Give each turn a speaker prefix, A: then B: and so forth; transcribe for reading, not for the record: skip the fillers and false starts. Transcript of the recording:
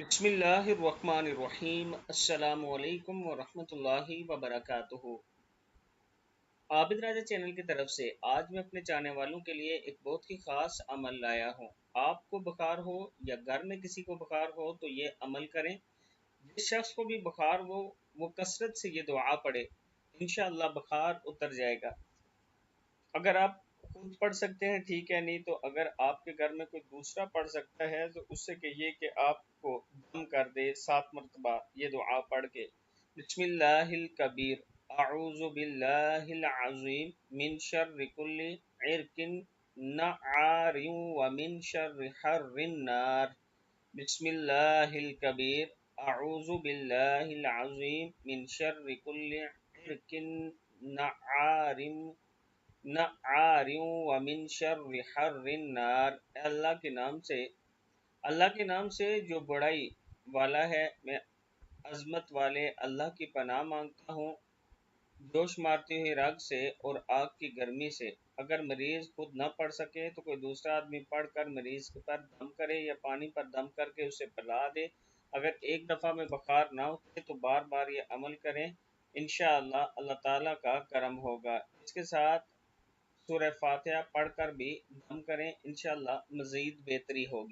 A: बिस्मिल्लाहिर्रहमानिर्रहीम। अस्सलाम वालेकुम वरहमतुल्लाहि वबरकातुहू। आबिद राजा चैनल की तरफ से आज मैं अपने चाहने वालों के लिए एक बहुत ही ख़ास अमल लाया हूँ। आपको बुखार हो या घर में किसी को बुखार हो तो ये अमल करें। जिस शख्स को भी बुखार हो वो कसरत से ये दुआ पढ़े, इंशाअल्लाह बुखार उतर जाएगा। अगर आप खुद पढ़ सकते हैं ठीक है, नहीं तो अगर आपके घर में कोई दूसरा पढ़ सकता है तो उससे कहिए कि आपको दम कर दे 7 मरतबा ये दुआ पढ़ के। बिस्मिल्लाहिल कबीर, अऊज़ु बिल्लाहिल अज़ीम, मिन शर्रि कुल्लि इरकिन नआरिन व मिन शर्रि हर्रिन नार। बिस्मिल्लाहिल कबीर, अऊज़ु बिल्लाहिल अज़ीम, मिन शर्रि कुल्लि इरकिन नआरिन न आरियों व मिन शर्रि हर्रिन नार। अल्लाह के नाम से जो बड़ाई वाला है, मैं अजमत वाले अल्लाह की पनाह मांगता हूँ जोश मारती हुई राग से और आग की गर्मी से। अगर मरीज खुद न पढ़ सके तो कोई दूसरा आदमी पढ़ कर मरीज पर दम करे या पानी पर दम करके उसे पिला दे। अगर एक दफ़ा में बुखार ना उतरे तो बार बार ये अमल करें, इंशाअल्लाह अल्लाह ताला का करम होगा। इसके साथ सूरह फातिहा पढ़कर भी दम करें, इंशाअल्लाह मज़ीद बेहतरी होगी।